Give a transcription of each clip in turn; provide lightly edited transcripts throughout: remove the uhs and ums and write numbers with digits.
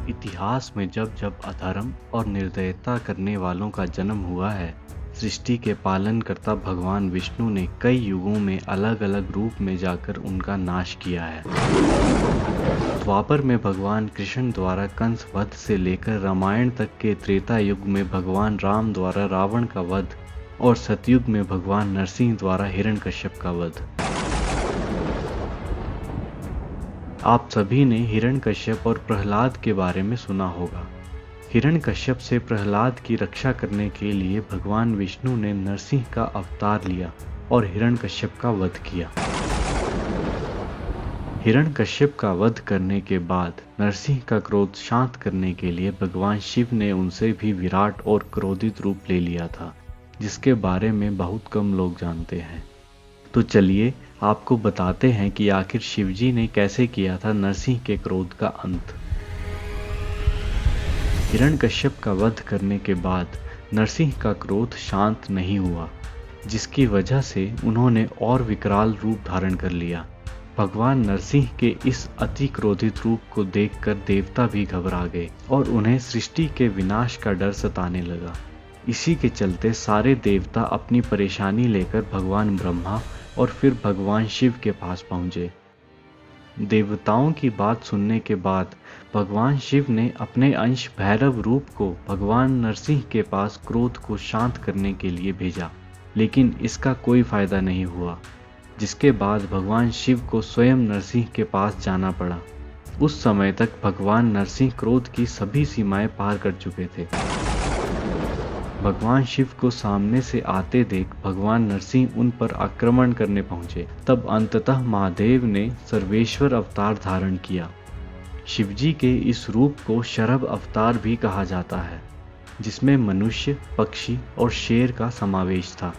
इतिहास में जब जब अधर्म और निर्दयता करने वालों का जन्म हुआ है, सृष्टि के पालनकर्ता भगवान विष्णु ने कई युगों में अलग अलग रूप में जाकर उनका नाश किया है। द्वापर में भगवान कृष्ण द्वारा कंस वध से लेकर रामायण तक के त्रेता युग में भगवान राम द्वारा रावण का वध और सतयुग में भगवान नरसिंह द्वारा हिरण्यकश्यप का वध। आप सभी ने हिरण्यकश्यप और प्रहलाद के बारे में सुना होगा। हिरण्यकश्यप से प्रहलाद की रक्षा करने के लिए भगवान विष्णु ने नरसिंह का अवतार लिया और हिरण्यकश्यप का वध किया। हिरण्यकश्यप का वध करने के बाद नरसिंह का क्रोध शांत करने के लिए भगवान शिव ने उनसे भी विराट और क्रोधित रूप ले लिया था, जिसके बारे में बहुत कम लोग जानते हैं। तो चलिए आपको बताते हैं कि आखिर शिवजी ने कैसे किया था नरसिंह के क्रोध का अंत। हिरण्यकश्यप का वध करने के बाद नरसिंह का क्रोध शांत नहीं हुआ, जिसकी वजह से उन्होंने और विकराल रूप धारण कर लिया। भगवान नरसिंह के इस अति क्रोधित रूप को देखकर देवता भी घबरा गए और उन्हें सृष्टि के विनाश का डर सताने लगा। इसी के चलते सारे देवता अपनी परेशानी लेकर भगवान ब्रह्मा और फिर भगवान शिव के पास पहुंचे। देवताओं की बात सुनने के बाद भगवान शिव ने अपने अंश भैरव रूप को भगवान नरसिंह के पास क्रोध को शांत करने के लिए भेजा, लेकिन इसका कोई फायदा नहीं हुआ, जिसके बाद भगवान शिव को स्वयं नरसिंह के पास जाना पड़ा। उस समय तक भगवान नरसिंह क्रोध की सभी सीमाएं पार कर चुके थे। भगवान शिव को सामने से आते देख भगवान नरसिंह उन पर आक्रमण करने पहुंचे। तब अंततः महादेव ने सर्वेश्वर अवतार धारण किया। शिवजी के इस रूप को शरभ अवतार भी कहा जाता है, जिसमें मनुष्य, पक्षी और शेर का समावेश था।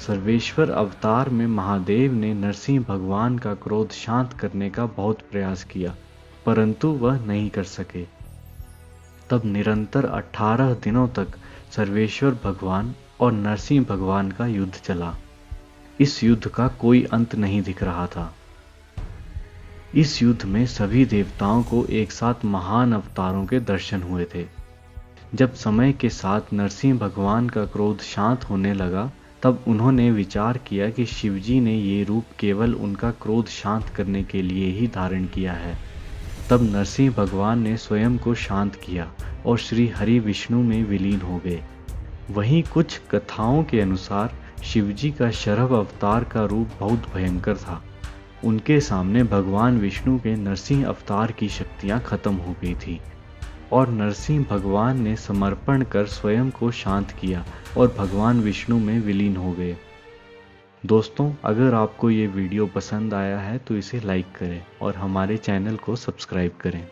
सर्वेश्वर अवतार में महादेव ने नरसिंह भगवान का क्रोध शांत करने का बहुत प्रयास किया, परंतु वह नहीं कर सके। तब निरंतर 18 दिनों तक सर्वेश्वर भगवान और नरसिंह भगवान का युद्ध चला। इस युद्ध का कोई अंत नहीं दिख रहा था। इस युद्ध में सभी देवताओं को एक साथ महान अवतारों के दर्शन हुए थे। जब समय के साथ नरसिंह भगवान का क्रोध शांत होने लगा, तब उन्होंने विचार किया कि शिवजी ने ये रूप केवल उनका क्रोध शांत करने के लिए ही धारण किया है। तब नरसिंह भगवान ने स्वयं को शांत किया और श्री हरि विष्णु में विलीन हो गए। वहीं कुछ कथाओं के अनुसार शिवजी का शरभ अवतार का रूप बहुत भयंकर था। उनके सामने भगवान विष्णु के नरसिंह अवतार की शक्तियां खत्म हो गई थी और नरसिंह भगवान ने समर्पण कर स्वयं को शांत किया और भगवान विष्णु में विलीन हो गए। दोस्तों, अगर आपको ये वीडियो पसंद आया है तो इसे लाइक करें और हमारे चैनल को सब्सक्राइब करें।